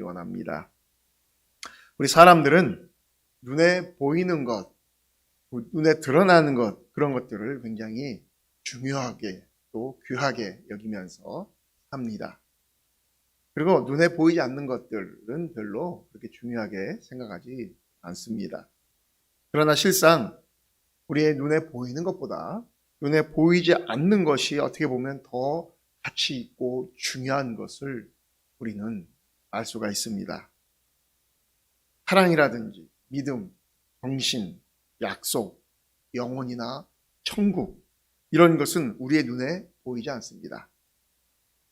원합니다. 우리 사람들은 눈에 보이는 것, 눈에 드러나는 것, 그런 것들을 굉장히 중요하게 또 귀하게 여기면서 삽니다. 그리고 눈에 보이지 않는 것들은 별로 그렇게 중요하게 생각하지 않습니다. 그러나 실상 우리의 눈에 보이는 것보다 눈에 보이지 않는 것이 어떻게 보면 더 가치 있고 중요한 것을 우리는 알 수가 있습니다. 사랑이라든지 믿음, 정신, 약속, 영혼이나 천국, 이런 것은 우리의 눈에 보이지 않습니다.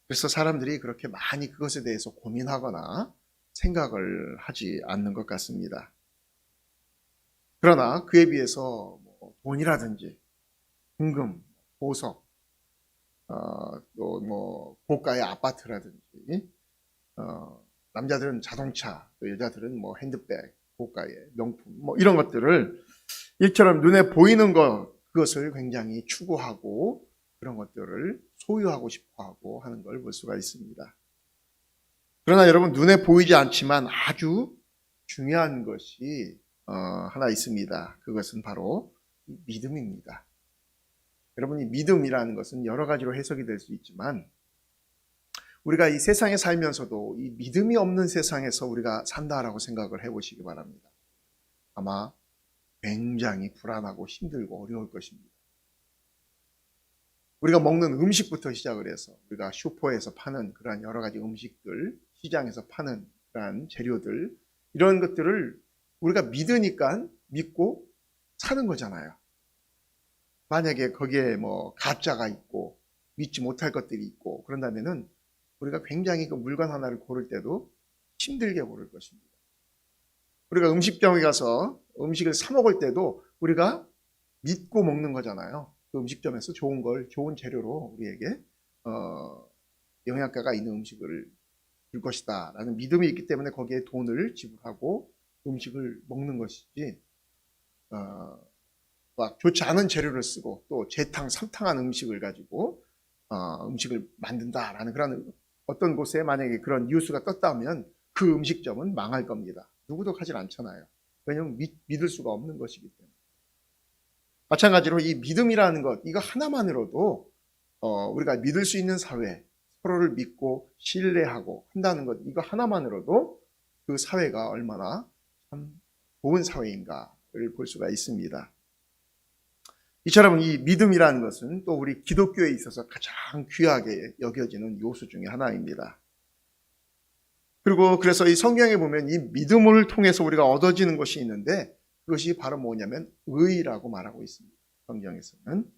그래서 사람들이 그렇게 많이 그것에 대해서 고민하거나 생각을 하지 않는 것 같습니다. 그러나 그에 비해서 돈이라든지 금금, 보석, 또 고가의 아파트라든지, 남자들은 자동차, 또 여자들은 핸드백, 고가의 명품, 이런 것들을 이처럼 눈에 보이는 그것을 굉장히 추구하고 그런 것들을 소유하고 싶어 하고 하는 걸 볼 수가 있습니다. 그러나 여러분, 눈에 보이지 않지만 아주 중요한 것이 하나 있습니다. 그것은 바로 믿음입니다. 여러분, 이 믿음이라는 것은 여러 가지로 해석이 될 수 있지만 우리가 이 세상에 살면서도 이 믿음이 없는 세상에서 우리가 산다라고 생각을 해보시기 바랍니다. 아마 굉장히 불안하고 힘들고 어려울 것입니다. 우리가 먹는 음식부터 시작을 해서 우리가 슈퍼에서 파는 그러한 여러 가지 음식들, 시장에서 파는 그러한 재료들, 이런 것들을 우리가 믿으니까 믿고 사는 거잖아요. 만약에 거기에 가짜가 있고 믿지 못할 것들이 있고 그런다면은 우리가 굉장히 그 물건 하나를 고를 때도 힘들게 고를 것입니다. 우리가 음식점에 가서 음식을 사 먹을 때도 우리가 믿고 먹는 거잖아요. 그 음식점에서 좋은 재료로 우리에게 영양가가 있는 음식을 줄 것이다 라는 믿음이 있기 때문에 거기에 돈을 지불하고 음식을 먹는 것이지, 막 좋지 않은 재료를 쓰고 또 재탕, 삼탕한 음식을 가지고 음식을 만든다라는 그런 어떤 곳에 만약에 그런 뉴스가 떴다면 그 음식점은 망할 겁니다. 누구도 하질 않잖아요. 왜냐하면 믿을 수가 없는 것이기 때문에. 마찬가지로 이 믿음이라는 것, 이거 하나만으로도 우리가 믿을 수 있는 사회, 서로를 믿고 신뢰하고 한다는 것, 이거 하나만으로도 그 사회가 얼마나 참 좋은 사회인가를 볼 수가 있습니다. 이처럼 이 믿음이라는 것은 또 우리 기독교에 있어서 가장 귀하게 여겨지는 요소 중에 하나입니다. 그리고 그래서 이 성경에 보면 이 믿음을 통해서 우리가 얻어지는 것이 있는데 그것이 바로 뭐냐면 의라고 말하고 있습니다. 성경에서는.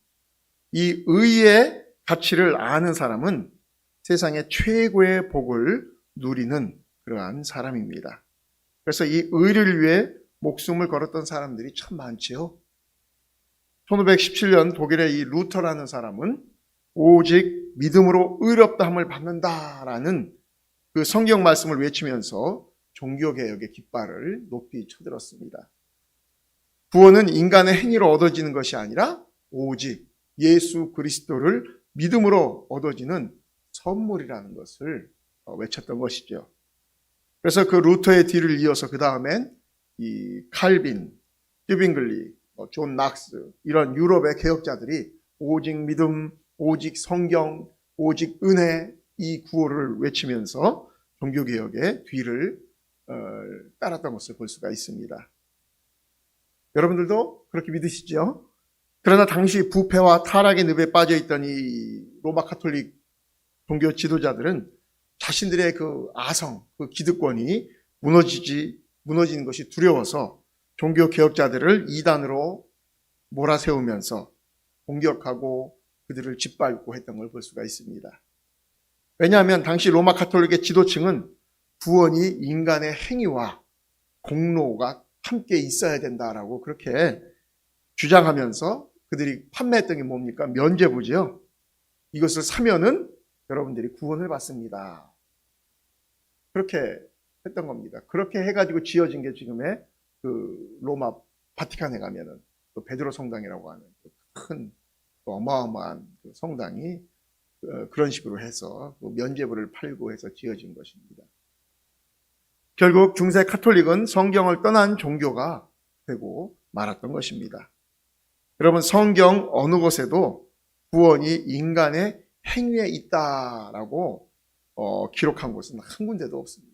이 의의 가치를 아는 사람은 세상의 최고의 복을 누리는 그러한 사람입니다. 그래서 이 의를 위해 목숨을 걸었던 사람들이 참 많지요. 1517년 독일의 이 루터라는 사람은 오직 믿음으로 의롭다함을 받는다라는 그 성경 말씀을 외치면서 종교개혁의 깃발을 높이 쳐들었습니다. 구원은 인간의 행위로 얻어지는 것이 아니라 오직 예수 그리스도를 믿음으로 얻어지는 선물이라는 것을 외쳤던 것이죠. 그래서 그 루터의 뒤를 이어서 그 다음엔 이 칼빈, 튜빙글리, 존 낙스, 이런 유럽의 개혁자들이 오직 믿음, 오직 성경, 오직 은혜, 이 구호를 외치면서 종교개혁의 뒤를 따랐던 것을 볼 수가 있습니다. 여러분들도 그렇게 믿으시죠? 그러나 당시 부패와 타락의 늪에 빠져있던 이 로마 가톨릭 종교 지도자들은 자신들의 그 아성, 그 기득권이 무너지는 것이 두려워서 종교 개혁자들을 이단으로 몰아세우면서 공격하고 그들을 짓밟고 했던 걸 볼 수가 있습니다. 왜냐하면 당시 로마 가톨릭의 지도층은 구원이 인간의 행위와 공로가 함께 있어야 된다라고 그렇게 주장하면서 그들이 판매했던 게 뭡니까? 면죄부지요. 이것을 사면은 여러분들이 구원을 받습니다. 그렇게 했던 겁니다. 그렇게 해가지고 지어진 게 지금의 그 로마 바티칸에 가면은 또 베드로 성당이라고 하는 큰 어마어마한 그 성당이 그런 식으로 해서 면죄부를 팔고 해서 지어진 것입니다. 결국 중세 카톨릭은 성경을 떠난 종교가 되고 말았던 것입니다. 여러분, 성경 어느 곳에도 구원이 인간의 행위에 있다라고 기록한 곳은 한 군데도 없습니다.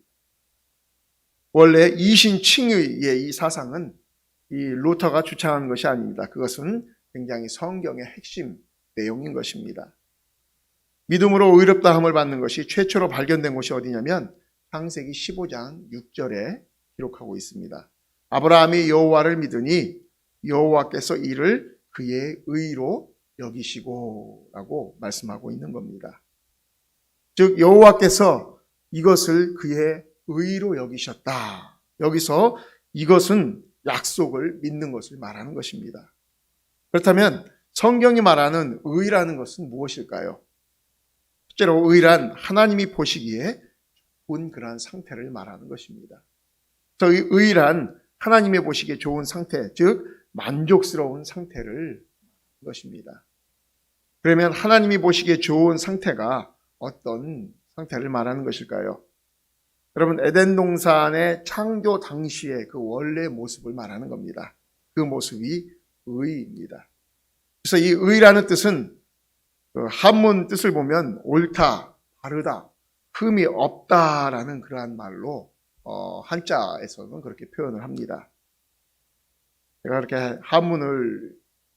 원래 이신칭의의 이 사상은 이 루터가 주창한 것이 아닙니다. 그것은 굉장히 성경의 핵심 내용인 것입니다. 믿음으로 의롭다함을 받는 것이 최초로 발견된 곳이 어디냐면 창세기 15장 6절에 기록하고 있습니다. 아브라함이 여호와를 믿으니 여호와께서 이를 그의 의로 여기시고 라고 말씀하고 있는 겁니다. 즉 여호와께서 이것을 그의 의로 여기셨다. 여기서 이것은 약속을 믿는 것을 말하는 것입니다. 그렇다면 성경이 말하는 의라는 것은 무엇일까요? 실제로 의란 하나님이 보시기에 좋은 그러한 상태를 말하는 것입니다. 그래서 이 의란 하나님이 보시기에 좋은 상태, 즉 만족스러운 상태를 말하는 것입니다. 그러면 하나님이 보시기에 좋은 상태가 어떤 상태를 말하는 것일까요? 여러분, 에덴 동산의 창조 당시의 그 원래 모습을 말하는 겁니다. 그 모습이 의입니다. 그래서 이 의라는 뜻은 그 한문 뜻을 보면 옳다, 바르다, 흠이 없다라는 그러한 말로 한자에서는 그렇게 표현을 합니다. 제가 그렇게 한문을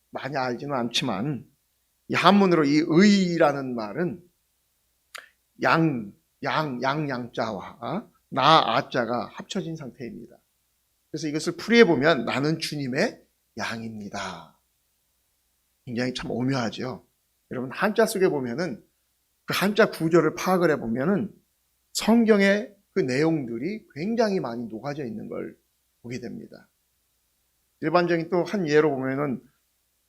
많이 알지는 않지만 이 한문으로 이 의라는 말은 양자와 나 아자가 합쳐진 상태입니다. 그래서 이것을 풀이해 보면 나는 주님의 양입니다. 굉장히 참 오묘하죠. 여러분, 한자 속에 보면은 그 한자 구조를 파악을 해보면은 성경의 그 내용들이 굉장히 많이 녹아져 있는 걸 보게 됩니다. 일반적인 또 한 예로 보면은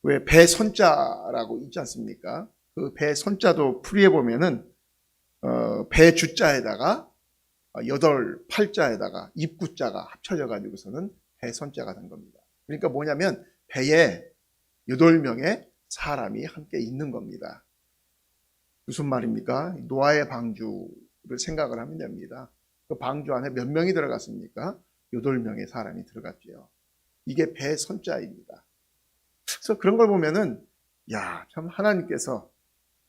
왜 배선자라고 있지 않습니까? 그 배선자도 풀이해 보면은 배주자에다가 8팔자에다가 입구자가 합쳐져 가지고서는 배선자가 된 겁니다. 그러니까 뭐냐면 배에 8명의 사람이 함께 있는 겁니다. 무슨 말입니까? 노아의 방주를 생각을 하면 됩니다. 그 방주 안에 몇 명이 들어갔습니까? 8명의 사람이 들어갔죠. 이게 배선자입니다. 그래서 그런 걸 보면은 참 하나님께서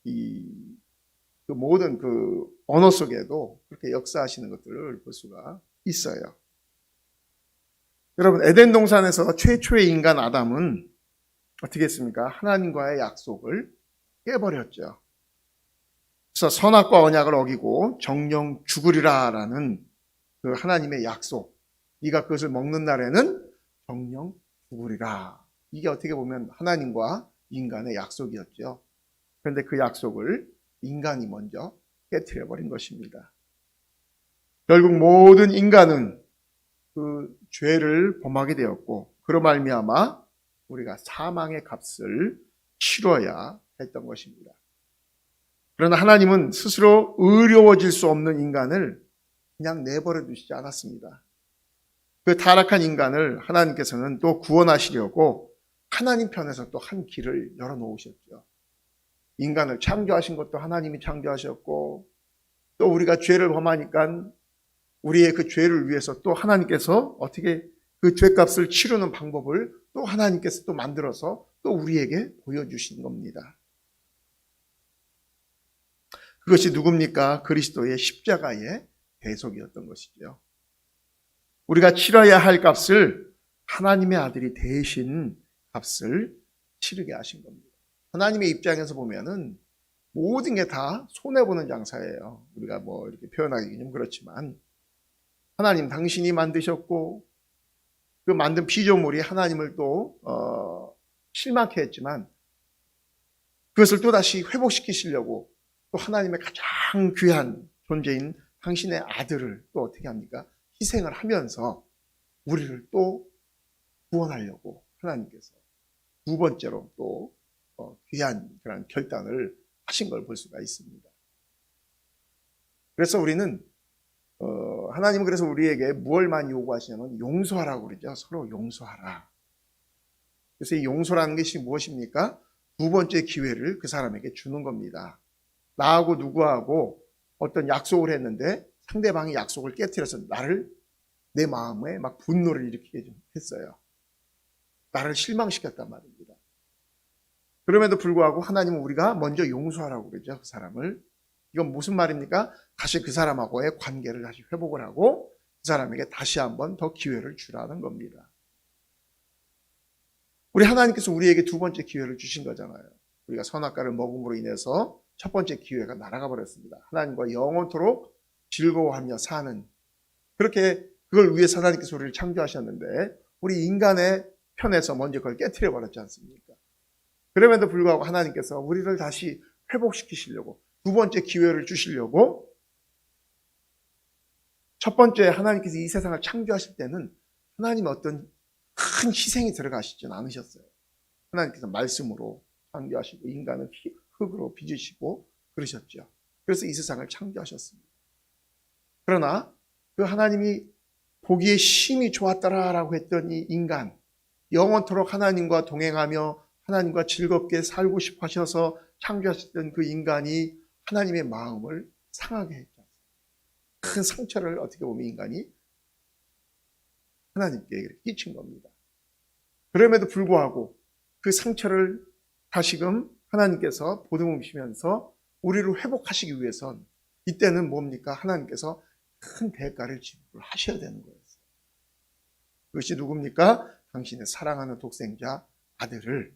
그 모든 그 언어 속에도 그렇게 역사하시는 것들을 볼 수가 있어요. 여러분, 에덴 동산에서 최초의 인간 아담은 어떻게 했습니까? 하나님과의 약속을 깨버렸죠. 그래서 선악과 언약을 어기고 정령 죽으리라라는 그 하나님의 약속, 네가 그것을 먹는 날에는 정령 죽으리라. 이게 어떻게 보면 하나님과 인간의 약속이었죠. 그런데 그 약속을 인간이 먼저 깨트려버린 것입니다. 결국 모든 인간은 그 죄를 범하게 되었고 그로 말미암아 우리가 사망의 값을 치러야 했던 것입니다. 그러나 하나님은 스스로 의로워질 수 없는 인간을 그냥 내버려 두시지 않았습니다. 그 타락한 인간을 하나님께서는 또 구원하시려고 하나님 편에서 또 한 길을 열어놓으셨죠. 인간을 창조하신 것도 하나님이 창조하셨고 또 우리가 죄를 범하니까 우리의 그 죄를 위해서 또 하나님께서 어떻게 그 죄값을 치르는 방법을 또 하나님께서 또 만들어서 또 우리에게 보여주신 겁니다. 그것이 누굽니까? 그리스도의 십자가의 대속이었던 것이죠. 우리가 치러야 할 값을 하나님의 아들이 대신 값을 치르게 하신 겁니다. 하나님의 입장에서 보면은 모든 게 다 손해보는 장사예요. 우리가 뭐 이렇게 표현하기 좀 그렇지만 하나님 당신이 만드셨고 그 만든 피조물이 하나님을 또 실망케 했지만 그것을 또다시 회복시키시려고 또 하나님의 가장 귀한 존재인 당신의 아들을 또 어떻게 합니까? 희생을 하면서 우리를 또 구원하려고 하나님께서 두 번째로 또 귀한 그런 결단을 하신 걸 볼 수가 있습니다. 그래서 우리는 하나님은 그래서 우리에게 무엇을 많이 요구하시냐면 용서하라고 그러죠. 서로 용서하라. 그래서 이 용서라는 것이 무엇입니까? 두 번째 기회를 그 사람에게 주는 겁니다. 나하고 누구하고 어떤 약속을 했는데 상대방이 약속을 깨트려서 나를 내 마음에 막 분노를 일으키게 좀 했어요. 나를 실망시켰단 말입니다. 그럼에도 불구하고 하나님은 우리가 먼저 용서하라고 그러죠. 그 사람을. 이건 무슨 말입니까? 다시 그 사람하고의 관계를 다시 회복을 하고 그 사람에게 다시 한번 더 기회를 주라는 겁니다. 우리 하나님께서 우리에게 두 번째 기회를 주신 거잖아요. 우리가 선악과를 먹음으로 인해서 첫 번째 기회가 날아가 버렸습니다. 하나님과 영원토록 즐거워하며 사는, 그렇게 그걸 위해서 하나님께서 우리를 창조하셨는데 우리 인간의 편에서 먼저 그걸 깨트려 버렸지 않습니까? 그럼에도 불구하고 하나님께서 우리를 다시 회복시키시려고 두 번째 기회를 주시려고, 첫 번째 하나님께서 이 세상을 창조하실 때는 하나님의 어떤 큰 희생이 들어가시진 않으셨어요. 하나님께서 말씀으로 창조하시고 인간은 흙으로 빚으시고 그러셨죠. 그래서 이 세상을 창조하셨습니다. 그러나 그 하나님이 보기에 심히 좋았더라라고 했던 이 인간, 영원토록 하나님과 동행하며 하나님과 즐겁게 살고 싶어 하셔서 창조하셨던 그 인간이 하나님의 마음을 상하게 했죠. 큰 상처를 어떻게 보면 인간이 하나님께 끼친 겁니다. 그럼에도 불구하고 그 상처를 다시금 하나님께서 보듬으시면서 우리를 회복하시기 위해선 이때는 뭡니까? 하나님께서 큰 대가를 지불하셔야 되는 거였어요. 그것이 누굽니까? 당신의 사랑하는 독생자 아들을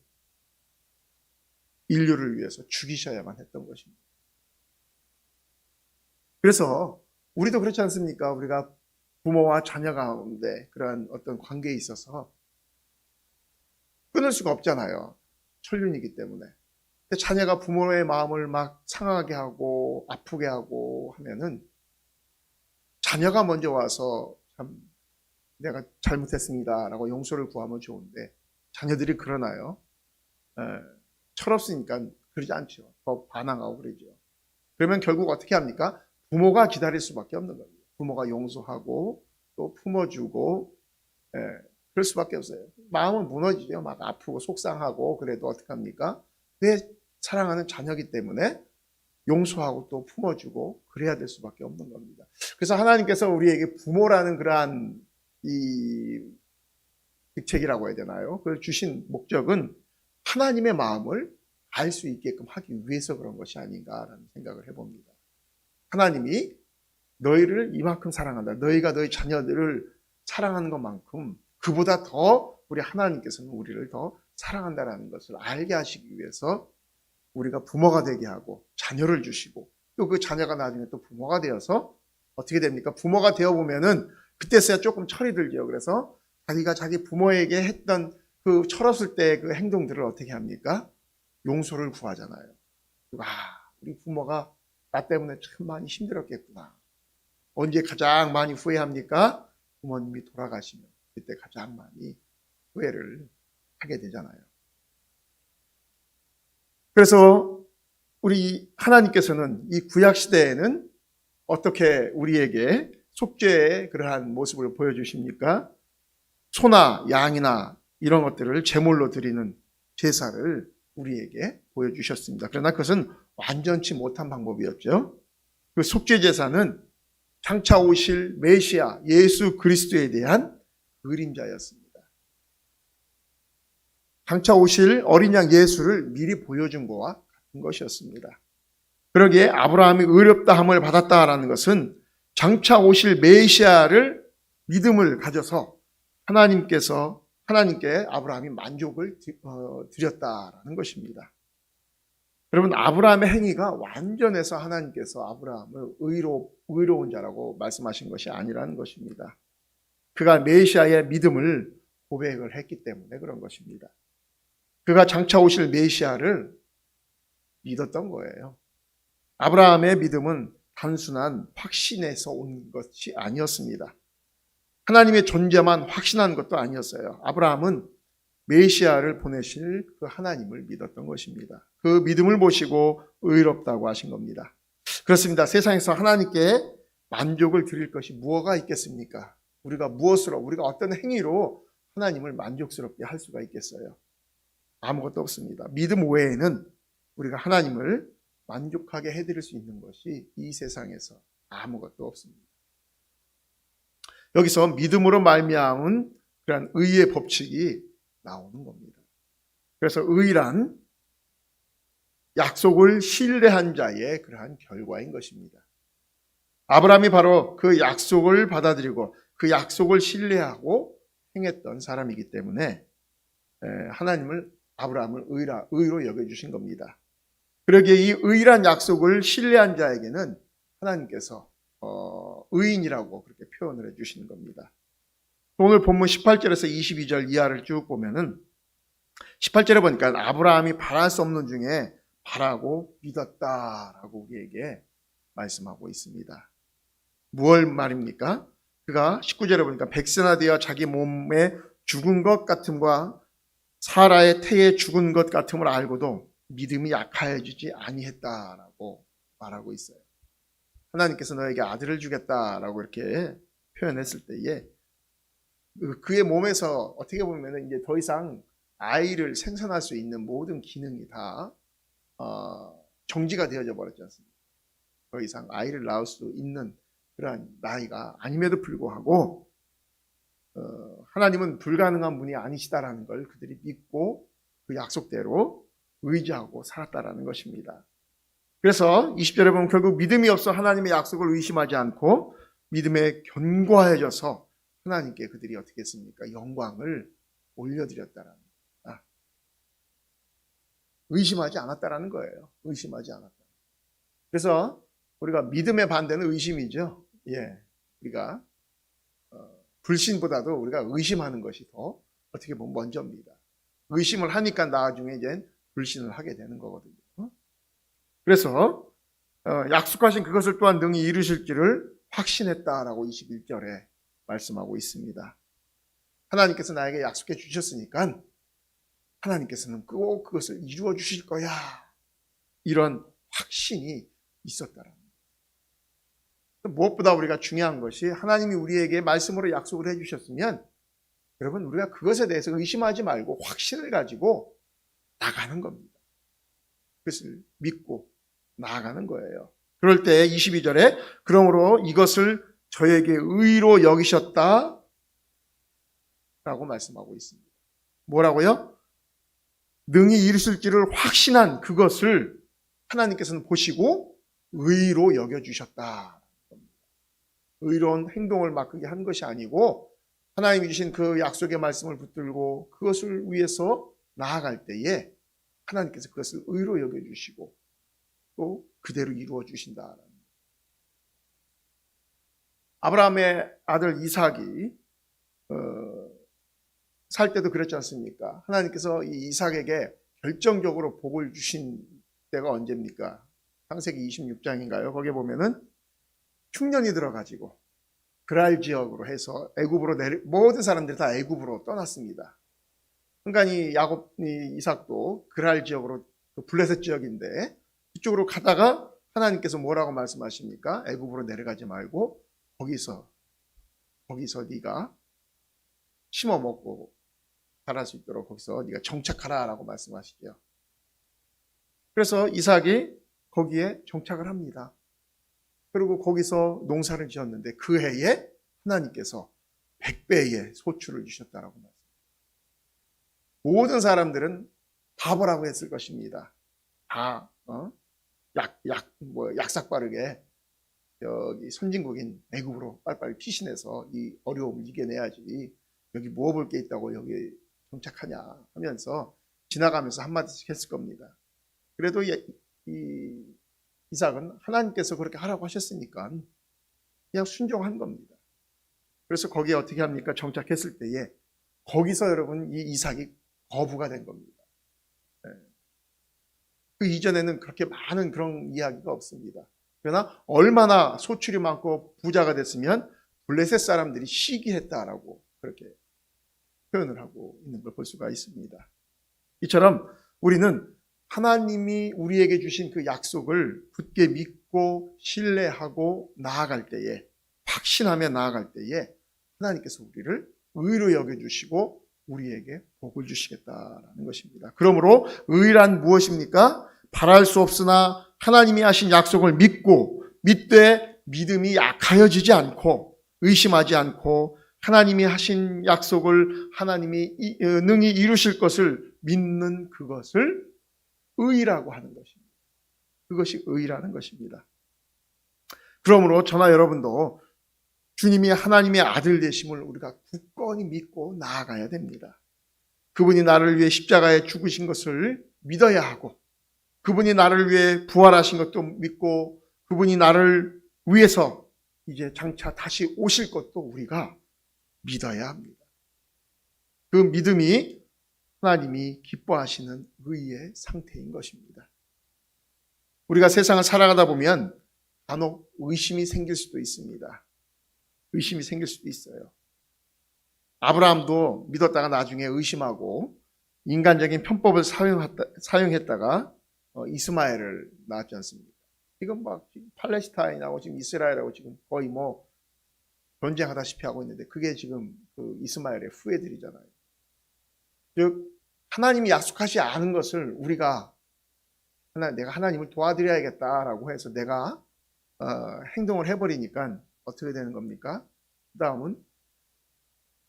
인류를 위해서 죽이셔야만 했던 것입니다. 그래서 우리도 그렇지 않습니까? 우리가 부모와 자녀 가운데 그러한 어떤 관계에 있어서 끊을 수가 없잖아요. 천륜이기 때문에. 근데 자녀가 부모의 마음을 막 상하게 하고 아프게 하고 하면은 자녀가 먼저 와서 참 내가 잘못했습니다 라고 용서를 구하면 좋은데 자녀들이 그러나요? 철없으니까 그러지 않죠. 더 반항하고 그러죠. 그러면 결국 어떻게 합니까? 부모가 기다릴 수밖에 없는 겁니다. 부모가 용서하고 또 품어주고, 그럴 수밖에 없어요. 마음은 무너지죠. 막 아프고 속상하고 그래도 어떻게 합니까? 내 사랑하는 자녀이기 때문에 용서하고 또 품어주고 그래야 될 수밖에 없는 겁니다. 그래서 하나님께서 우리에게 부모라는 그러한 이 직책이라고 해야 되나요? 그걸 주신 목적은 하나님의 마음을 알 수 있게끔 하기 위해서 그런 것이 아닌가라는 생각을 해봅니다. 하나님이 너희를 이만큼 사랑한다. 너희가 너희 자녀들을 사랑하는 것만큼 그보다 더 우리 하나님께서는 우리를 더 사랑한다라는 것을 알게 하시기 위해서 우리가 부모가 되게 하고 자녀를 주시고 또 그 자녀가 나중에 또 부모가 되어서 어떻게 됩니까? 부모가 되어 보면은 그때서야 조금 철이 들죠. 그래서 자기가 자기 부모에게 했던 그 철없을 때 그 행동들을 어떻게 합니까? 용서를 구하잖아요. 우리 부모가 나 때문에 참 많이 힘들었겠구나. 언제 가장 많이 후회합니까? 부모님이 돌아가시면 그때 가장 많이 후회를 하게 되잖아요. 그래서 우리 하나님께서는 이 구약 시대에는 어떻게 우리에게 속죄의 그러한 모습을 보여주십니까? 소나 양이나 이런 것들을 제물로 드리는 제사를 우리에게 보여주셨습니다. 그러나 그것은 완전치 못한 방법이었죠. 그 속죄 제사는 장차 오실 메시아 예수 그리스도에 대한 그림자였습니다. 장차 오실 어린 양 예수를 미리 보여준 것과 같은 것이었습니다. 그러기에 아브라함이 의롭다함을 받았다라는 것은 장차 오실 메시아를 믿음을 가져서 하나님께 아브라함이 만족을 드렸다라는 것입니다. 여러분, 아브라함의 행위가 완전해서 하나님께서 아브라함을 의로운 자라고 말씀하신 것이 아니라는 것입니다. 그가 메시아의 믿음을 고백을 했기 때문에 그런 것입니다. 그가 장차 오실 메시아를 믿었던 거예요. 아브라함의 믿음은 단순한 확신에서 온 것이 아니었습니다. 하나님의 존재만 확신한 것도 아니었어요. 아브라함은 메시아를 보내실 그 하나님을 믿었던 것입니다. 그 믿음을 보시고 의롭다고 하신 겁니다. 그렇습니다. 세상에서 하나님께 만족을 드릴 것이 무엇가 있겠습니까? 우리가 어떤 행위로 하나님을 만족스럽게 할 수가 있겠어요? 아무것도 없습니다. 믿음 외에는 우리가 하나님을 만족하게 해드릴 수 있는 것이 이 세상에서 아무것도 없습니다. 여기서 믿음으로 말미암은 그러한 의의 법칙이 나오는 겁니다. 그래서 의란 약속을 신뢰한 자의 그러한 결과인 것입니다. 아브라함이 바로 그 약속을 받아들이고 그 약속을 신뢰하고 행했던 사람이기 때문에 하나님을 아브라함을 의로 여겨주신 겁니다. 그러기에 이 의란 약속을 신뢰한 자에게는 하나님께서 의인이라고 그렇게 표현을 해주시는 겁니다. 오늘 본문 18절에서 22절 이하를 쭉 보면은 18절에 보니까 아브라함이 바랄 수 없는 중에 바라고 믿었다라고 우리에게 말씀하고 있습니다. 무얼 말입니까? 그가 19절에 보니까 백세나 되어 자기 몸에 죽은 것 같음과 사라의 태에 죽은 것 같음을 알고도 믿음이 약하여지지 아니했다라고 말하고 있어요. 하나님께서 너에게 아들을 주겠다라고 이렇게 표현했을 때에 그의 몸에서 어떻게 보면 이제 더 이상 아이를 생산할 수 있는 모든 기능이 다 정지가 되어져 버렸지 않습니까? 더 이상 아이를 낳을 수 있는 그러한 나이가 아님에도 불구하고 하나님은 불가능한 분이 아니시다라는 걸 그들이 믿고 그 약속대로 의지하고 살았다라는 것입니다. 그래서 20절에 보면 결국 믿음이 없어 하나님의 약속을 의심하지 않고 믿음에 견고하여져서 하나님께 그들이 어떻게 했습니까? 영광을 올려드렸다라는 거예요. 의심하지 않았다라는 거예요. 의심하지 않았다. 그래서 우리가 믿음의 반대는 의심이죠. 예, 우리가 불신보다도 우리가 의심하는 것이 더 어떻게 보면 먼저입니다. 의심을 하니까 나중에 이제 불신을 하게 되는 거거든요. 그래서 약속하신 그것을 또한 능히 이루실 줄을 확신했다라고 21절에 말씀하고 있습니다. 하나님께서 나에게 약속해 주셨으니까 하나님께서는 꼭 그것을 이루어 주실 거야. 이런 확신이 있었다라는 거예요. 무엇보다 우리가 중요한 것이 하나님이 우리에게 말씀으로 약속을 해 주셨으면 여러분 우리가 그것에 대해서 의심하지 말고 확신을 가지고 나가는 겁니다. 그것을 믿고 나아가는 거예요. 그럴 때 22절에 그러므로 이것을 저에게 의로 여기셨다 라고 말씀하고 있습니다. 뭐라고요? 능히 이루실 줄을 확신한 그것을 하나님께서는 보시고 의로 여겨주셨다. 의로운 행동을 맡기게 한 것이 아니고 하나님이 주신 그 약속의 말씀을 붙들고 그것을 위해서 나아갈 때에 하나님께서 그것을 의로 여겨주시고 또 그대로 이루어 주신다. 아브라함의 아들 이삭이 살 때도 그랬지 않습니까? 하나님께서 이 이삭에게 결정적으로 복을 주신 때가 언제입니까? 창세기 26장인가요? 거기에 보면은 흉년이 들어가지고 그랄 지역으로 해서 애굽으로 모든 사람들이 다 애굽으로 떠났습니다. 그러니까 이 이삭도 그랄 지역으로 블레셋 지역인데 그쪽으로 가다가 하나님께서 뭐라고 말씀하십니까? 애굽으로 내려가지 말고 거기서 네가 심어 먹고 자랄 수 있도록 거기서 네가 정착하라라고 말씀하시죠. 그래서 이삭이 거기에 정착을 합니다. 그리고 거기서 농사를 지었는데 그 해에 하나님께서 100배의 소출을 주셨다라고 말씀합니다. 모든 사람들은 바보라고 했을 것입니다. 다 약삭 빠르게 여기 선진국인 애굽으로 빨리빨리 피신해서 이 어려움을 이겨내야지 여기 뭐 볼 게 있다고 여기 정착하냐 하면서 지나가면서 한마디씩 했을 겁니다. 그래도 이 이삭은 하나님께서 그렇게 하라고 하셨으니까 그냥 순종한 겁니다. 그래서 거기에 어떻게 합니까? 정착했을 때에 거기서 여러분 이 이삭이 거부가 된 겁니다. 그 이전에는 그렇게 많은 그런 이야기가 없습니다. 그러나 얼마나 소출이 많고 부자가 됐으면 블레셋 사람들이 시기했다라고 그렇게 표현을 하고 있는 걸 볼 수가 있습니다. 이처럼 우리는 하나님이 우리에게 주신 그 약속을 굳게 믿고 신뢰하고 나아갈 때에 확신하며 나아갈 때에 하나님께서 우리를 의로 여겨주시고 우리에게 복을 주시겠다라는 것입니다. 그러므로 의란 무엇입니까? 바랄 수 없으나 하나님이 하신 약속을 믿고 믿되 믿음이 약하여지지 않고 의심하지 않고 하나님이 하신 약속을 하나님이 능히 이루실 것을 믿는 그것을 의라고 하는 것입니다. 그것이 의라는 것입니다. 그러므로 저나 여러분도 주님이 하나님의 아들 되심을 우리가 굳건히 믿고 나아가야 됩니다. 그분이 나를 위해 십자가에 죽으신 것을 믿어야 하고, 그분이 나를 위해 부활하신 것도 믿고, 그분이 나를 위해서 이제 장차 다시 오실 것도 우리가 믿어야 합니다. 그 믿음이 하나님이 기뻐하시는 의의 상태인 것입니다. 우리가 세상을 살아가다 보면 간혹 의심이 생길 수도 있습니다. 의심이 생길 수도 있어요. 아브라함도 믿었다가 나중에 의심하고 인간적인 편법을 사용했다가 이스마엘을 낳았지 않습니까? 지금 막 팔레스타인하고 지금 이스라엘하고 지금 거의 뭐 전쟁하다시피 하고 있는데 그게 지금 그 이스마엘의 후예들이잖아요. 즉 하나님이 약속하지 않은 것을 우리가 내가 하나님을 도와드려야겠다라고 해서 내가 행동을 해버리니까 어떻게 되는 겁니까? 그 다음은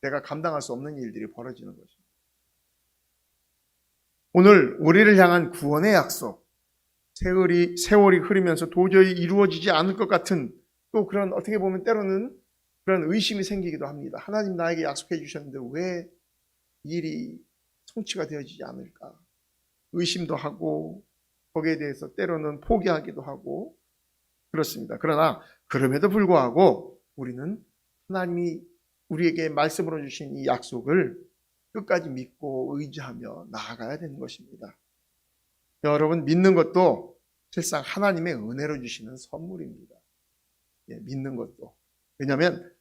내가 감당할 수 없는 일들이 벌어지는 것입니다. 오늘 우리를 향한 구원의 약속, 세월이 흐르면서 도저히 이루어지지 않을 것 같은 또 그런 어떻게 보면 때로는 그런 의심이 생기기도 합니다. 하나님 나에게 약속해 주셨는데 왜 일이 성취가 되어지지 않을까? 의심도 하고 거기에 대해서 때로는 포기하기도 하고 그렇습니다. 그러나 그럼에도 불구하고 우리는 하나님이 우리에게 말씀으로 주신 이 약속을 끝까지 믿고 의지하며 나아가야 되는 것입니다. 여러분, 믿는 것도 실상 하나님의 은혜로 주시는 선물입니다. 믿는 것도. 왜냐하면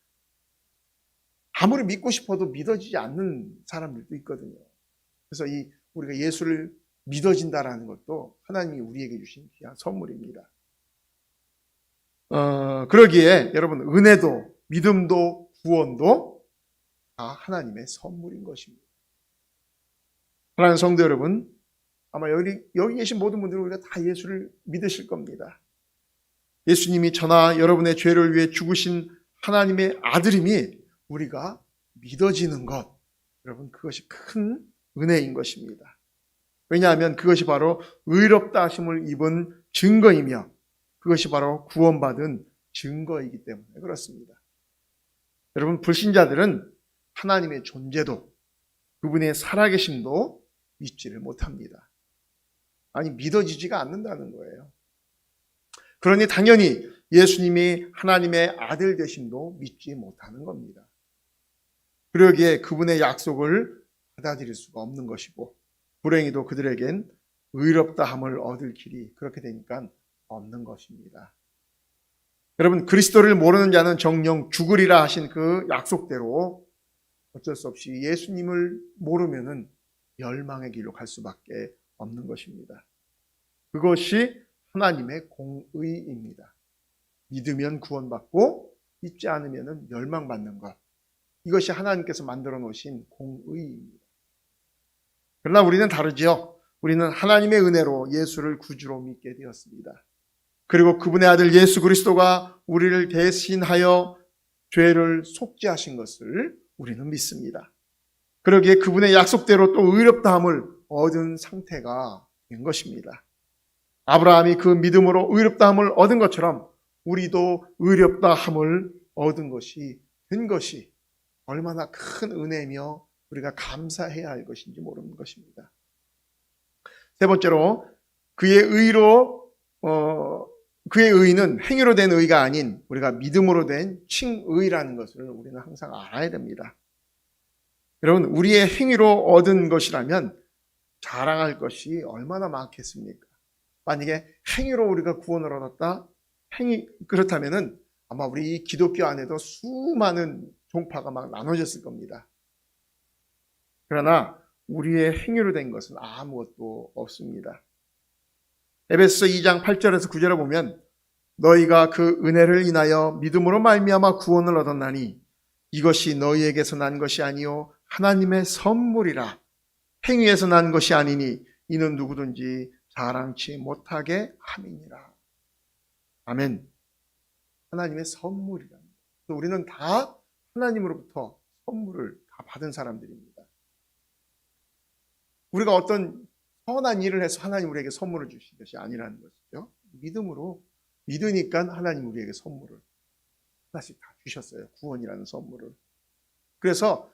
아무리 믿고 싶어도 믿어지지 않는 사람들도 있거든요. 그래서 우리가 예수를 믿어진다라는 것도 하나님이 우리에게 주신 귀한 선물입니다. 그러기에 여러분, 은혜도 믿음도 구원도 다 하나님의 선물인 것입니다. 사랑하는 성도 여러분, 아마 여기 계신 모든 분들은 우리가 다 예수를 믿으실 겁니다. 예수님이 저나 여러분의 죄를 위해 죽으신 하나님의 아들임이 우리가 믿어지는 것, 여러분 그것이 큰 은혜인 것입니다. 왜냐하면 그것이 바로 의롭다 하심을 입은 증거이며 그것이 바로 구원받은 증거이기 때문에 그렇습니다. 여러분, 불신자들은 하나님의 존재도 그분의 살아계심도 믿지를 못합니다. 아니, 믿어지지가 않는다는 거예요. 그러니 당연히 예수님이 하나님의 아들 되심도 믿지 못하는 겁니다. 그러기에 그분의 약속을 받아들일 수가 없는 것이고 불행히도 그들에겐 의롭다함을 얻을 길이 그렇게 되니까 없는 것입니다. 여러분, 그리스도를 모르는 자는 정녕 죽으리라 하신 그 약속대로 어쩔 수 없이 예수님을 모르면은 멸망의 길로 갈 수밖에 없는 것입니다. 그것이 하나님의 공의입니다. 믿으면 구원받고 믿지 않으면 멸망받는 것. 이것이 하나님께서 만들어 놓으신 공의입니다. 그러나 우리는 다르죠. 우리는 하나님의 은혜로 예수를 구주로 믿게 되었습니다. 그리고 그분의 아들 예수 그리스도가 우리를 대신하여 죄를 속죄하신 것을 우리는 믿습니다. 그러기에 그분의 약속대로 또 의롭다함을 얻은 상태가 된 것입니다. 아브라함이 그 믿음으로 의롭다함을 얻은 것처럼 우리도 의롭다함을 얻은 것이 된 것이 얼마나 큰 은혜며 우리가 감사해야 할 것인지 모르는 것입니다. 세 번째로 그의 의는 행위로 된 의가 아닌 우리가 믿음으로 된 칭의라는 것을 우리는 항상 알아야 됩니다. 여러분, 우리의 행위로 얻은 것이라면 자랑할 것이 얼마나 많겠습니까? 만약에 행위로 우리가 구원을 얻었다? 그렇다면은 아마 우리 기독교 안에도 수많은 종파가 막 나눠졌을 겁니다. 그러나 우리의 행위로 된 것은 아무것도 없습니다. 에베소서 2장 8절에서 9절에 보면 너희가 그 은혜를 인하여 믿음으로 말미암아 구원을 얻었나니 이것이 너희에게서 난 것이 아니요 하나님의 선물이라. 행위에서 난 것이 아니니 이는 누구든지 자랑치 못하게 함이니라. 아멘. 하나님의 선물이랍니다. 그래서 우리는 다 하나님으로부터 선물을 다 받은 사람들입니다. 우리가 어떤 선한 일을 해서 하나님 우리에게 선물을 주신 것이 아니라는 것이죠. 믿음으로 믿으니까 하나님 우리에게 선물을 하나씩 다 주셨어요. 구원이라는 선물을. 그래서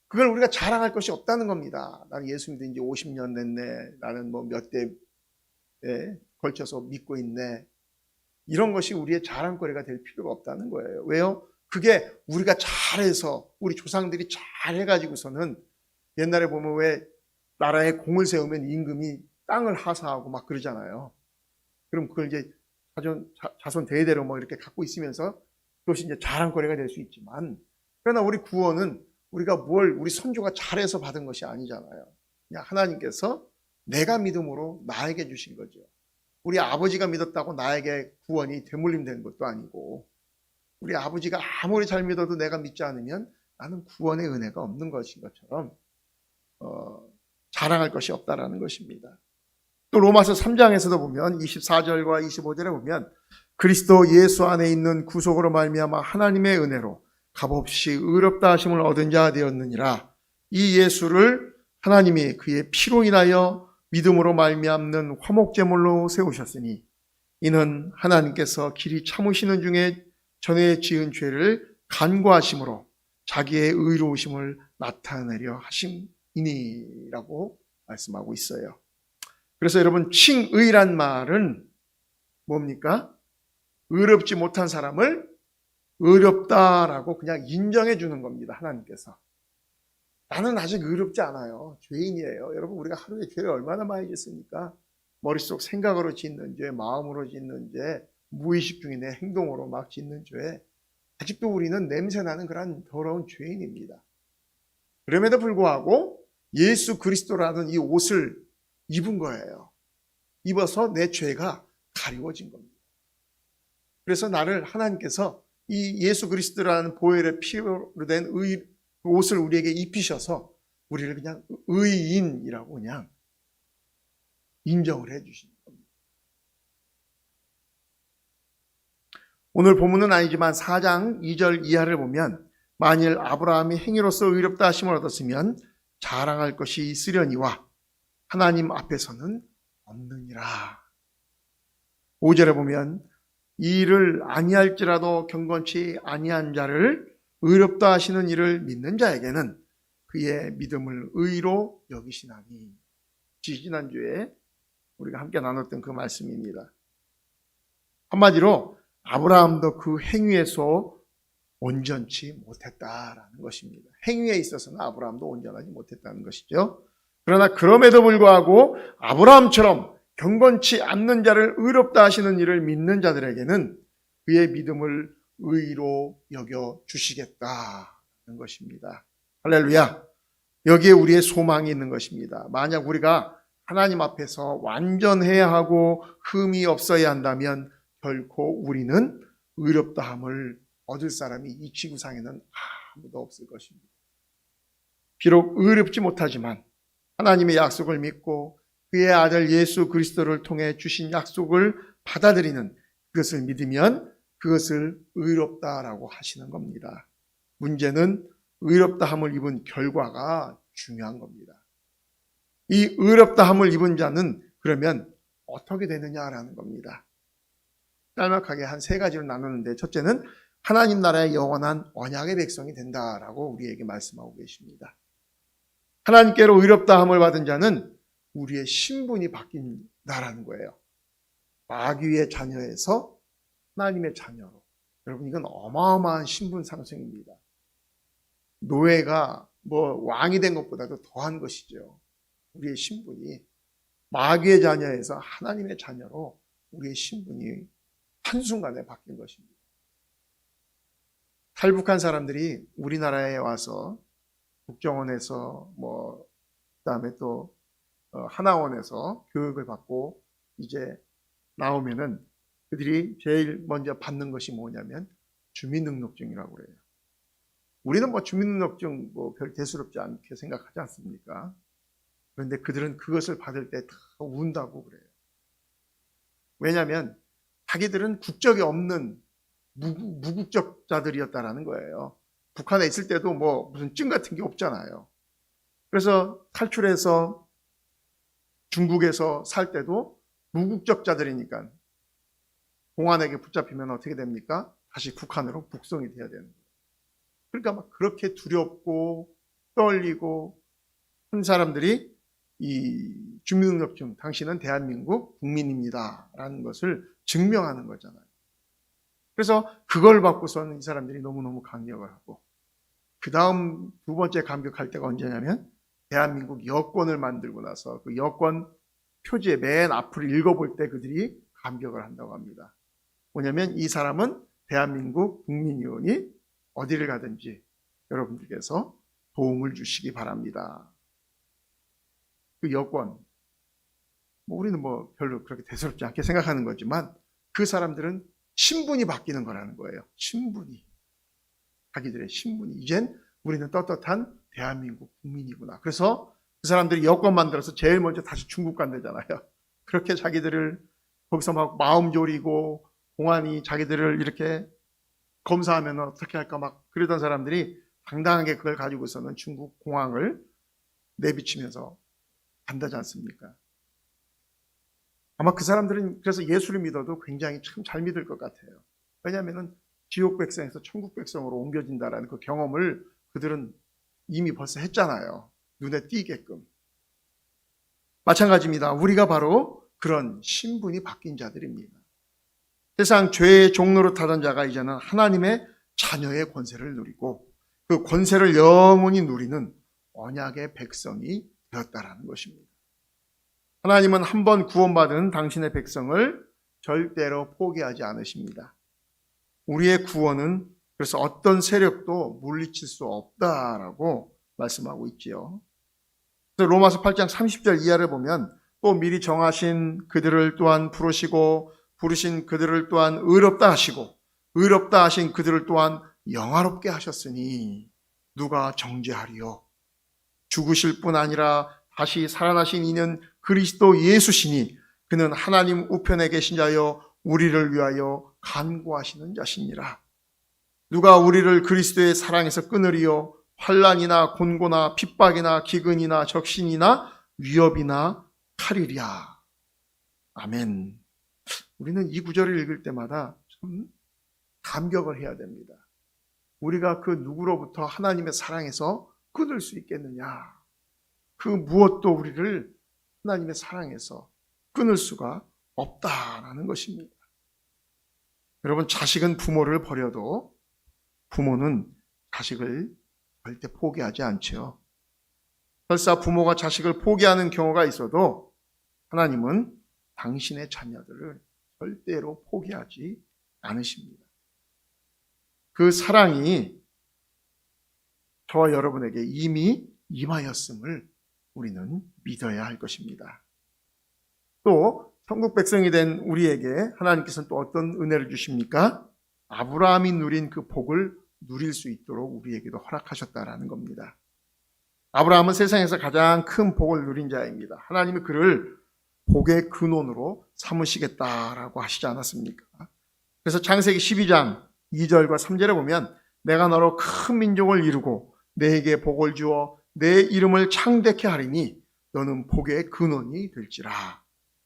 그걸 우리가 자랑할 것이 없다는 겁니다. 나는 예수 믿은 지 50년 됐네. 나는 뭐 몇 대에 걸쳐서 믿고 있네. 이런 것이 우리의 자랑거리가 될 필요가 없다는 거예요. 왜요? 그게 우리가 잘해서 우리 조상들이 잘해가지고서는 옛날에 보면 왜 나라에 공을 세우면 임금이 땅을 하사하고 막 그러잖아요. 그럼 그걸 이제 자손 대대로 뭐 이렇게 갖고 있으면서 그것이 이제 자랑거리가 될 수 있지만, 그러나 우리 구원은 우리가 우리 선조가 잘해서 받은 것이 아니잖아요. 그냥 하나님께서 내가 믿음으로 나에게 주신 거죠. 우리 아버지가 믿었다고 나에게 구원이 되물림된 것도 아니고, 우리 아버지가 아무리 잘 믿어도 내가 믿지 않으면 나는 구원의 은혜가 없는 것인 것처럼 자랑할 것이 없다라는 것입니다. 또 로마서 3장에서도 보면 24절과 25절에 보면 그리스도 예수 안에 있는 구속으로 말미암아 하나님의 은혜로 값없이 의롭다 하심을 얻은 자 되었느니라. 이 예수를 하나님이 그의 피로 인하여 믿음으로 말미암는 화목제물로 세우셨으니 이는 하나님께서 길이 참으시는 중에 전에 지은 죄를 간구하심으로 자기의 의로우심을 나타내려 하심이니라고 말씀하고 있어요. 그래서 여러분, 칭의란 말은 뭡니까? 의롭지 못한 사람을 의롭다라고 그냥 인정해 주는 겁니다. 하나님께서. 나는 아직 의롭지 않아요. 죄인이에요. 여러분, 우리가 하루에 죄를 얼마나 많이 짓습니까? 머릿속 생각으로 짓는 죄, 마음으로 짓는 죄, 무의식 중에 내 행동으로 막 짓는 죄. 아직도 우리는 냄새나는 그런 더러운 죄인입니다. 그럼에도 불구하고 예수 그리스도라는 이 옷을 입은 거예요. 입어서 내 죄가 가리워진 겁니다. 그래서 나를 하나님께서 이 예수 그리스도라는 보혈의 피로 된 옷을 우리에게 입히셔서 우리를 그냥 의인이라고 그냥 인정을 해 주신 겁니다. 오늘 본문은 아니지만 4장 2절 이하를 보면 만일 아브라함이 행위로서 의롭다 하심을 얻었으면 자랑할 것이 있으려니와 하나님 앞에서는 없느니라. 5절에 보면 이 일을 아니할지라도 경건치 아니한 자를 의롭다 하시는 이를 믿는 자에게는 그의 믿음을 의로 여기시나니. 지난주에 우리가 함께 나눴던 그 말씀입니다. 한마디로 아브라함도 그 행위에서 온전치 못했다라는 것입니다. 행위에 있어서는 아브라함도 온전하지 못했다는 것이죠. 그러나 그럼에도 불구하고 아브라함처럼 경건치 않는 자를 의롭다 하시는 이를 믿는 자들에게는 그의 믿음을 의로 여겨 주시겠다는 것입니다. 할렐루야. 여기에 우리의 소망이 있는 것입니다. 만약 우리가 하나님 앞에서 완전해야 하고 흠이 없어야 한다면 결코 우리는 의롭다함을 얻을 사람이 이 지구상에는 아무도 없을 것입니다. 비록 의롭지 못하지만 하나님의 약속을 믿고 그의 아들 예수 그리스도를 통해 주신 약속을 받아들이는 그것을 믿으면 그것을 의롭다라고 하시는 겁니다. 문제는 의롭다함을 입은 결과가 중요한 겁니다. 이 의롭다함을 입은 자는 그러면 어떻게 되느냐라는 겁니다. 짤막하게 한 세 가지로 나누는데, 첫째는 하나님 나라의 영원한 언약의 백성이 된다라고 우리에게 말씀하고 계십니다. 하나님께로 의롭다함을 받은 자는 우리의 신분이 바뀐다라는 거예요. 마귀의 자녀에서 하나님의 자녀로. 여러분, 이건 어마어마한 신분 상승입니다. 노예가 왕이 된 것보다도 더한 것이죠. 우리의 신분이 마귀의 자녀에서 하나님의 자녀로 우리의 신분이 한순간에 바뀐 것입니다. 탈북한 사람들이 우리나라에 와서 국정원에서 그다음에 또 하나원에서 교육을 받고 이제 나오면은 그들이 제일 먼저 받는 것이 뭐냐면 주민등록증이라고 그래요. 우리는 주민등록증 별 대수롭지 않게 생각하지 않습니까? 그런데 그들은 그것을 받을 때 다 운다고 그래요. 왜냐하면 자기들은 국적이 없는 무국적자들이었다라는 거예요. 북한에 있을 때도 뭐 무슨 증 같은 게 없잖아요. 그래서 탈출해서 중국에서 살 때도 무국적자들이니까 공안에게 붙잡히면 어떻게 됩니까? 다시 북한으로 북송이 돼야 되는 거예요. 그러니까 막 그렇게 두렵고 떨리고 한 사람들이 이 주민등록증, 당신은 대한민국 국민입니다 라는 것을 증명하는 거잖아요. 그래서 그걸 받고서는 이 사람들이 너무너무 감격을 하고, 그 다음 두 번째 감격할 때가 언제냐면 대한민국 여권을 만들고 나서 그 여권 표지의 맨 앞을 읽어볼 때 그들이 감격을 한다고 합니다. 뭐냐면 이 사람은 대한민국 국민이오니 어디를 가든지 여러분들께서 도움을 주시기 바랍니다. 그 여권, 뭐 우리는 뭐 별로 그렇게 대수롭지 않게 생각하는 거지만 그 사람들은 신분이 바뀌는 거라는 거예요. 신분이. 자기들의 신분이. 이젠 우리는 떳떳한 대한민국 국민이구나. 그래서 그 사람들이 여권 만들어서 제일 먼저 다시 중국 간대잖아요. 그렇게 자기들을 거기서 막 마음 졸이고 공안이 자기들을 이렇게 검사하면 어떻게 할까 막 그러던 사람들이 당당하게 그걸 가지고서는 중국 공항을 내비치면서 간다지 않습니까? 아마 그 사람들은 그래서 예수를 믿어도 굉장히 참 잘 믿을 것 같아요. 왜냐하면 지옥 백성에서 천국 백성으로 옮겨진다라는 그 경험을 그들은 이미 벌써 했잖아요. 눈에 띄게끔. 마찬가지입니다. 우리가 바로 그런 신분이 바뀐 자들입니다. 세상 죄의 종로로 타던 자가 이제는 하나님의 자녀의 권세를 누리고 그 권세를 영원히 누리는 언약의 백성이 되었다라는 것입니다. 하나님은 한 번 구원받은 당신의 백성을 절대로 포기하지 않으십니다. 우리의 구원은 그래서 어떤 세력도 물리칠 수 없다라고 말씀하고 있지요. 그래서 로마서 8장 30절 이하를 보면 또 미리 정하신 그들을 또한 부르시고 부르신 그들을 또한 의롭다 하시고 의롭다 하신 그들을 또한 영화롭게 하셨으니 누가 정죄하리요? 죽으실 뿐 아니라 다시 살아나신 이는 그리스도 예수시니 그는 하나님 우편에 계신 자여 우리를 위하여 간구하시는 자시니라. 누가 우리를 그리스도의 사랑에서 끊으리요? 환난이나 곤고나 핍박이나 기근이나 적신이나 위협이나 칼이랴. 아멘. 우리는 이 구절을 읽을 때마다 참 감격을 해야 됩니다. 우리가 그 누구로부터 하나님의 사랑에서 끊을 수 있겠느냐? 그 무엇도 우리를 하나님의 사랑에서 끊을 수가 없다라는 것입니다. 여러분, 자식은 부모를 버려도 부모는 자식을 절대 포기하지 않죠. 설사 부모가 자식을 포기하는 경우가 있어도 하나님은 당신의 자녀들을 절대로 포기하지 않으십니다. 그 사랑이 저와 여러분에게 이미 임하였음을 우리는 믿어야 할 것입니다. 또 천국 백성이 된 우리에게 하나님께서는 또 어떤 은혜를 주십니까? 아브라함이 누린 그 복을 누릴 수 있도록 우리에게도 허락하셨다라는 겁니다. 아브라함은 세상에서 가장 큰 복을 누린 자입니다. 하나님이 그를 복의 근원으로 삼으시겠다라고 하시지 않았습니까? 그래서 창세기 12장 2절과 3절에 보면 내가 너로 큰 민족을 이루고 내게 복을 주어 내 이름을 창대케 하리니 너는 복의 근원이 될지라.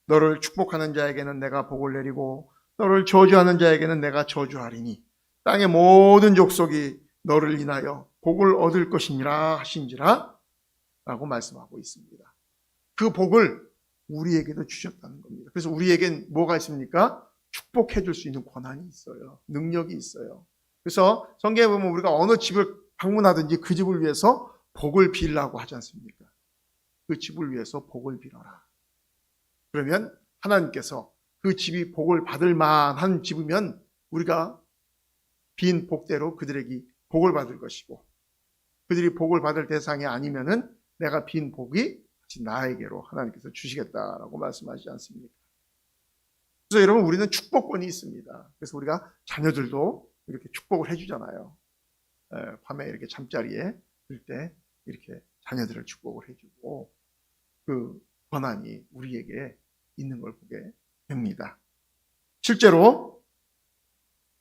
너를 축복하는 자에게는 내가 복을 내리고 너를 저주하는 자에게는 내가 저주하리니 땅의 모든 족속이 너를 인하여 복을 얻을 것이니라 하신지라 라고 말씀하고 있습니다. 그 복을 우리에게도 주셨다는 겁니다. 그래서 우리에겐 뭐가 있습니까? 축복해 줄 수 있는 권한이 있어요. 능력이 있어요. 그래서 성경에 보면 우리가 어느 집을 방문하든지 그 집을 위해서 복을 빌라고 하지 않습니까? 그 집을 위해서 복을 빌어라. 그러면 하나님께서 그 집이 복을 받을 만한 집이면 우리가 빈 복대로 그들에게 복을 받을 것이고 그들이 복을 받을 대상이 아니면은 내가 빈 복이 나에게로 하나님께서 주시겠다라고 말씀하시지 않습니까? 그래서 여러분 우리는 축복권이 있습니다. 그래서 우리가 자녀들도 이렇게 축복을 해주잖아요. 밤에 이렇게 잠자리에 들 때 이렇게 자녀들을 축복을 해주고 그 권한이 우리에게 있는 걸 보게 됩니다. 실제로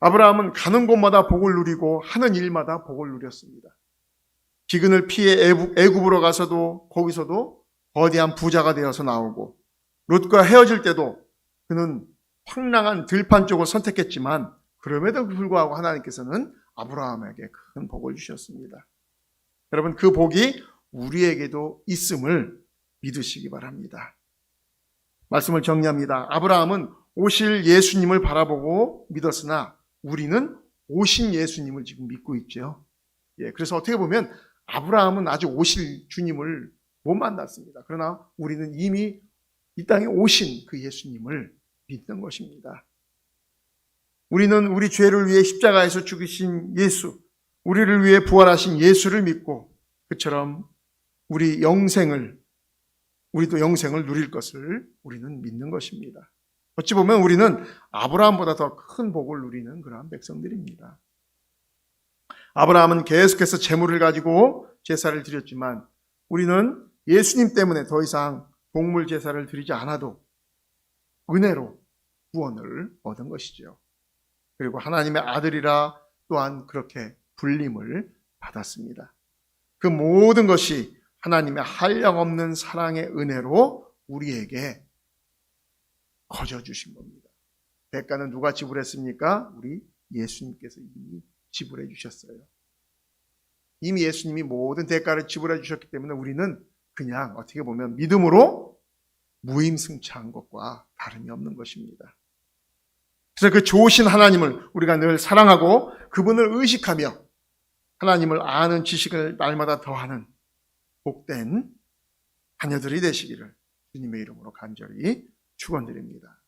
아브라함은 가는 곳마다 복을 누리고 하는 일마다 복을 누렸습니다. 기근을 피해 애굽으로 가서도 거기서도 거대한 부자가 되어서 나오고, 롯과 헤어질 때도 그는 황량한 들판 쪽을 선택했지만 그럼에도 불구하고 하나님께서는 아브라함에게 큰 복을 주셨습니다. 여러분, 그 복이 우리에게도 있음을 믿으시기 바랍니다. 말씀을 정리합니다. 아브라함은 오실 예수님을 바라보고 믿었으나 우리는 오신 예수님을 지금 믿고 있죠. 그래서 어떻게 보면 아브라함은 아직 오실 주님을 못 만났습니다. 그러나 우리는 이미 이 땅에 오신 그 예수님을 믿는 것입니다. 우리는 우리 죄를 위해 십자가에서 죽으신 예수, 우리를 위해 부활하신 예수를 믿고 그처럼 우리도 영생을 누릴 것을 우리는 믿는 것입니다. 어찌 보면 우리는 아브라함보다 더 큰 복을 누리는 그러한 백성들입니다. 아브라함은 계속해서 재물을 가지고 제사를 드렸지만 우리는 예수님 때문에 더 이상 동물 제사를 드리지 않아도 은혜로 구원을 얻은 것이죠. 그리고 하나님의 아들이라 또한 그렇게 불림을 받았습니다. 그 모든 것이 하나님의 한량없는 사랑의 은혜로 우리에게 거저 주신 겁니다. 대가는 누가 지불했습니까? 우리 예수님께서 이미 지불해 주셨어요. 이미 예수님이 모든 대가를 지불해 주셨기 때문에 우리는 그냥 어떻게 보면 믿음으로 무임승차한 것과 다름이 없는 것입니다. 그래서 그 좋으신 하나님을 우리가 늘 사랑하고 그분을 의식하며 하나님을 아는 지식을 날마다 더하는 복된 자녀들이 되시기를 주님의 이름으로 간절히 축원드립니다.